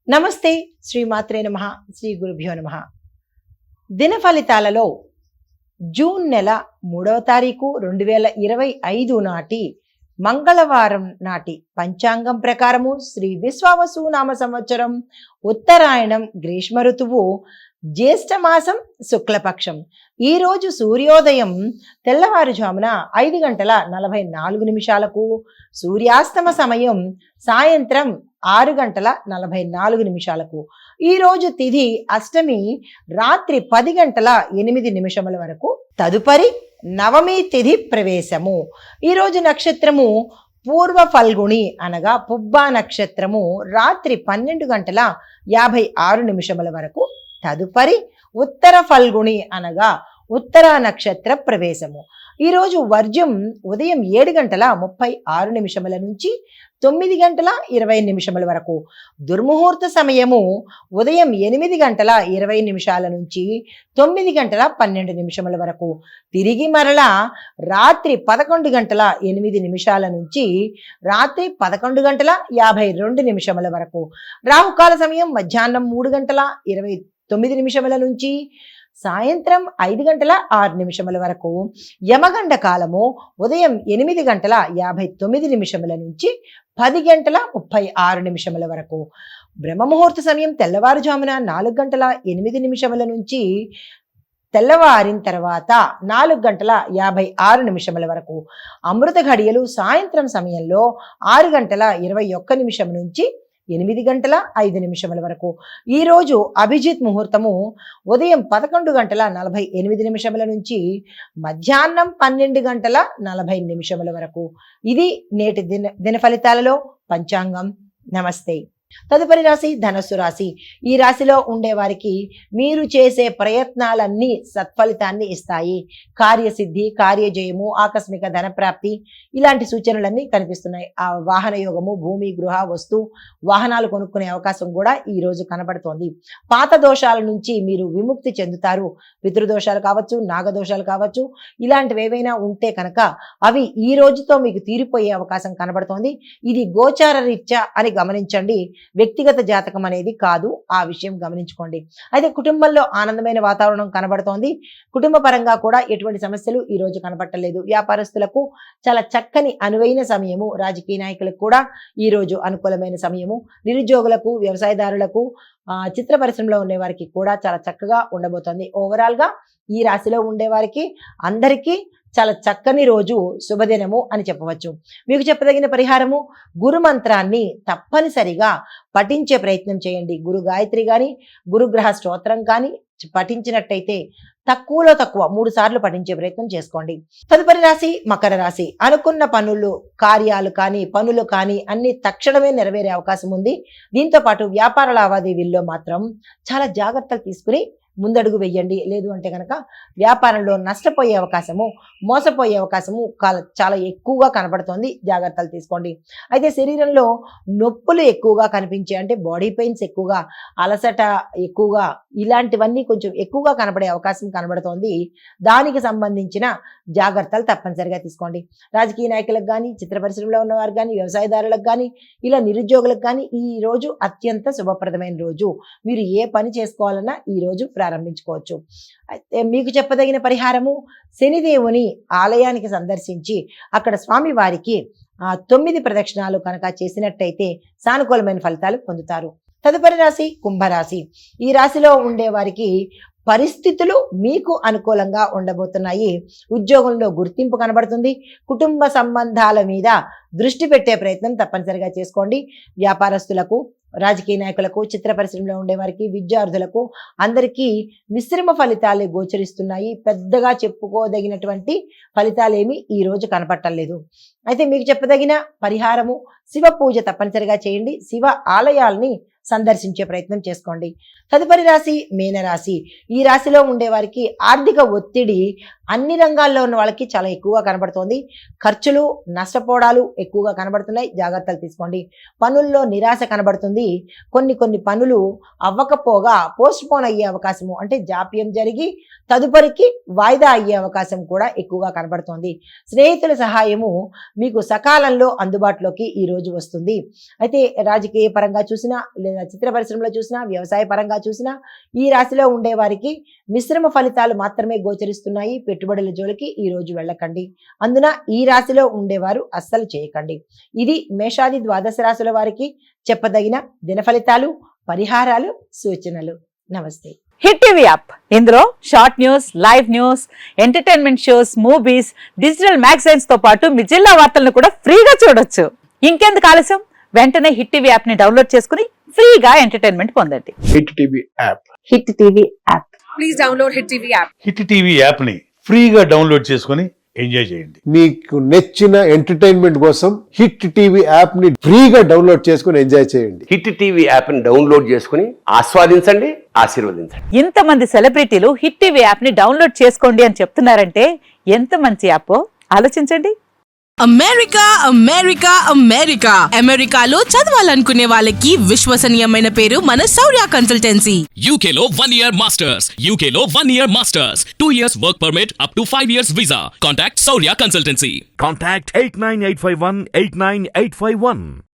నమస్తే. శ్రీమాత్రే నమః. శ్రీ గురుభ్యో నమః. దిన ఫలితాలలో జూన్ నెల 3వ తారీఖు 2025 నాటి మంగళవారం నాటి పంచాంగం ప్రకారము శ్రీ విశ్వావసు నామ సంవత్సరం ఉత్తరాయణం గ్రీష్మ ఋతువు జ్యేష్ఠ మాసం శుక్లపక్షం. ఈరోజు సూర్యోదయం తెల్లవారుజామున 5:44 సూర్యాస్తమ సమయం సాయంత్రం 6:44. ఈరోజు తిథి అష్టమి రాత్రి 10:08 వరకు. తదుపరి నవమి తిథి ప్రవేశము. ఈరోజు నక్షత్రము పూర్వ ఫల్గుణి అనగా పుబ్బా నక్షత్రము రాత్రి 12:56 వరకు. తదుపరి ఉత్తర ఫల్గుణి అనగా ఉత్తర నక్షత్ర ప్రవేశము. ఈరోజు వర్జ్యం ఉదయం 7:36 నుంచి 9:20 వరకు. దుర్ముహూర్త సమయము ఉదయం 8:20 నుంచి 9:12 వరకు. తిరిగి మరలా రాత్రి 11:08 నుంచి రాత్రి 11:52 వరకు. రాహుకాల సమయం మధ్యాహ్నం 3:29 నుంచి సాయంత్రం 5:06 వరకు. యమగండ కాలము ఉదయం 8:59 నుంచి 10:36 వరకు. బ్రహ్మముహూర్త సమయం తెల్లవారుజామున 4:08 నుంచి తెల్లవారిన తర్వాత 4:56 వరకు. అమృత ఘడియలు సాయంత్రం సమయంలో 6:21 నుంచి 8:05 వరకు. ఈరోజు అభిజిత్ ముహూర్తము ఉదయం 11:48 నుంచి మధ్యాహ్నం 12:40 వరకు. ఇది నేటి దిన ఫలితాలలో పంచాంగం. నమస్తే. తదుపరి రాశి ధనస్సు రాశి. ఈ రాశిలో ఉండే వారికి మీరు చేసే ప్రయత్నాలన్నీ సత్ఫలితాన్ని ఇస్తాయి. కార్యసిద్ధి, కార్యజయము, ఆకస్మిక ధనప్రాప్తి ఇలాంటి సూచనలన్నీ కనిపిస్తున్నాయి. ఆ వాహన యోగము, భూమి, గృహ, వస్తు వాహనాలు కొనుక్కునే అవకాశం కూడా ఈ రోజు కనబడుతోంది. పాత దోషాల నుంచి మీరు విముక్తి చెందుతారు. పితృదోషాలు కావచ్చు, నాగదోషాలు కావచ్చు, ఇలాంటివి ఏవైనా ఉంటే కనుక అవి ఈ రోజుతో మీకు తీరిపోయే అవకాశం కనబడుతోంది. ఇది గోచార రీత్యా అని గమనించండి, వ్యక్తిగత జాతకం అనేది కాదు. ఆ విషయం గమనించుకోండి. అయితే కుటుంబంలో ఆనందమైన వాతావరణం కనబడుతోంది. కుటుంబ పరంగా కూడా ఎటువంటి సమస్యలు ఈ రోజు కనబడలేదు. వ్యాపారస్తులకు చాలా చక్కని అనువైన సమయము. రాజకీయ నాయకులకు కూడా ఈ రోజు అనుకూలమైన సమయము. నిరుద్యోగులకు, వ్యవసాయదారులకు, చిత్ర పరిశ్రమలో ఉండే వారికి కూడా చాలా చక్కగా ఉండబోతోంది. ఓవరాల్ గా ఈ రాశిలో ఉండే వారికి అందరికీ చాలా చక్కని రోజు, శుభదినము అని చెప్పవచ్చు. మీకు చెప్పదగిన పరిహారము, గురు మంత్రాన్ని తప్పనిసరిగా పఠించే ప్రయత్నం చేయండి. గురు గాయత్రి కానీ, గురుగ్రహ స్తోత్రం కానీ పఠించినట్టయితే తక్కువలో తక్కువ 3 సార్లు పఠించే ప్రయత్నం చేసుకోండి. తదుపరి రాశి మకర రాశి. అనుకున్న కార్యాలు కానీ, పనులు కానీ అన్ని తక్షణమే నెరవేరే అవకాశం ఉంది. దీంతో పాటు వ్యాపార లావాదేవీల్లో మాత్రం చాలా జాగ్రత్తలు తీసుకుని ముందడుగు వెయ్యండి. లేదు అంటే కనుక వ్యాపారంలో నష్టపోయే అవకాశము, మోసపోయే అవకాశము చాలా ఎక్కువగా కనబడుతోంది. జాగ్రత్తలు తీసుకోండి. అయితే శరీరంలో నొప్పులు ఎక్కువగా కనిపించే, అంటే బాడీ పెయిన్స్ ఎక్కువగా, అలసట ఎక్కువగా, ఇలాంటివన్నీ కొంచెం ఎక్కువగా కనబడే అవకాశం కనబడుతోంది. దానికి సంబంధించిన జాగ్రత్తలు తప్పనిసరిగా తీసుకోండి. రాజకీయ నాయకులకు కానీ, చిత్ర పరిశ్రమలో ఉన్నవారు కానీ, వ్యవసాయదారులకు కానీ, ఇలా నిరుద్యోగులకు కానీ ఈ రోజు అత్యంత శుభప్రదమైన రోజు. మీరు ఏ పని చేసుకోవాలన్నా ఈ రోజు ప్రారంభించుకోవచ్చు. అయితే మీకు చెప్పదగిన పరిహారము, శనిదేవుని ఆలయానికి సందర్శించి అక్కడ స్వామి వారికి 9 ప్రదక్షిణాలు కనుక చేసినట్టయితే సానుకూలమైన ఫలితాలు పొందుతారు. తదుపరి రాశి కుంభరాశి. ఈ రాశిలో ఉండే వారికి పరిస్థితులు మీకు అనుకూలంగా ఉండబోతున్నాయి. ఉద్యోగంలో గుర్తింపు కనబడుతుంది. కుటుంబ సంబంధాల మీద దృష్టి పెట్టే ప్రయత్నం తప్పనిసరిగా చేసుకోండి. వ్యాపారస్తులకు, రాజకీయ నాయకులకు, చిత్ర పరిశ్రమలో ఉండే వారికి, విద్యార్థులకు అందరికీ మిశ్రమ ఫలితాలే గోచరిస్తున్నాయి. పెద్దగా చెప్పుకోదగినటువంటి ఫలితాలేమి ఈ రోజు కనపట్టలేదు. అయితే మీకు చెప్పదగిన పరిహారము, శివ పూజ తప్పనిసరిగా చేయండి. శివ ఆలయాల్ని సందర్శించే ప్రయత్నం చేసుకోండి. తదుపరి రాశి మీనరాశి. ఈ రాశిలో ఉండే వారికి ఆర్థిక ఒత్తిడి అన్ని రంగాల్లో ఉన్న వాళ్ళకి చాలా ఎక్కువగా కనబడుతోంది. ఖర్చులు, నష్టపోవడాలు ఎక్కువగా కనబడుతున్నాయి. జాగ్రత్తలు తీసుకోండి. పనుల్లో నిరాశ కనబడుతుంది. కొన్ని పనులు అవ్వకపోగా పోస్ట్ పోన్ అయ్యే అవకాశము, అంటే జాప్యం జరిగి తదుపరికి వాయిదా అయ్యే అవకాశం కూడా ఎక్కువగా కనబడుతోంది. స్నేహితుల సహాయము మీకు సకాలంలో అందుబాటులోకి ఈ రోజు వస్తుంది. అయితే రాజకీయ పరంగా చూసినా, లేదా చిత్ర పరిశ్రమలో చూసినా, వ్యవసాయ పరంగా చూసినా ఈ రాశిలో ఉండే వారికి మిశ్రమ ఫలితాలు మాత్రమే గోచరిస్తున్నాయి. పెట్టుబడుల జోలికి ఈ రోజు వెళ్ళకండి. అందున ఈ రాశిలో ఉండేవారు అస్సలు చేయకండి. ఇది మేషాది ద్వాదశ రాశుల వారికి చెప్పదగిన దిన ఫలితాలు, పరిహారాలు, సూచనలు. నమస్తే. హిట్ టీవీ యాప్, ఇందులో short news, live news, entertainment shows, movies, digital magazines తో పాటు మీ జిల్లా వార్తలను కూడా ఫ్రీగా చూడొచ్చు. ఇంకెందుకు ఆలస్యం, వెంటనే హిట్ టీవీ యాప్ ని డౌన్లోడ్ చేసుకుని ఫ్రీగా ఎంటర్టైన్మెంట్ పొందండి. Hit TV app. Hit TV app. Please download hit TV app. Hit TV app ని ఫ్రీగా డౌన్లోడ్ చేసుకొని ఎంజాయ్ చేయండి. మీకు నచ్చిన ఎంటర్టైన్మెంట్ కోసం హిట్ టీవీ యాప్ ని ఫ్రీగా డౌన్లోడ్ చేసుకొని ఎంజాయ్ చేయండి. హిట్ టీవీ యాప్ ని డౌన్లోడ్ చేసుకుని ఆస్వాదించండి, ఆశీర్వదించండి. ఇంతమంది సెలబ్రిటీలు హిట్ టీవీ యాప్ ని డౌన్లోడ్ చేసుకోండి అని చెప్తున్నారంటే ఎంత మంచి యాప్ ఆలోచించండి. అమెరికా అమెరికా అమెరికా అమెరికాలో చదవాలనుకునే వాళ్ళకి విశ్వసనీయమైన పేరు మన శౌర్య కన్సల్టెన్సీ. UK లో 1 year masters. UK లో 1 year masters. 2 years work permit up to 5 years visa. Contact Saurya Consultancy. Contact 89851 89851.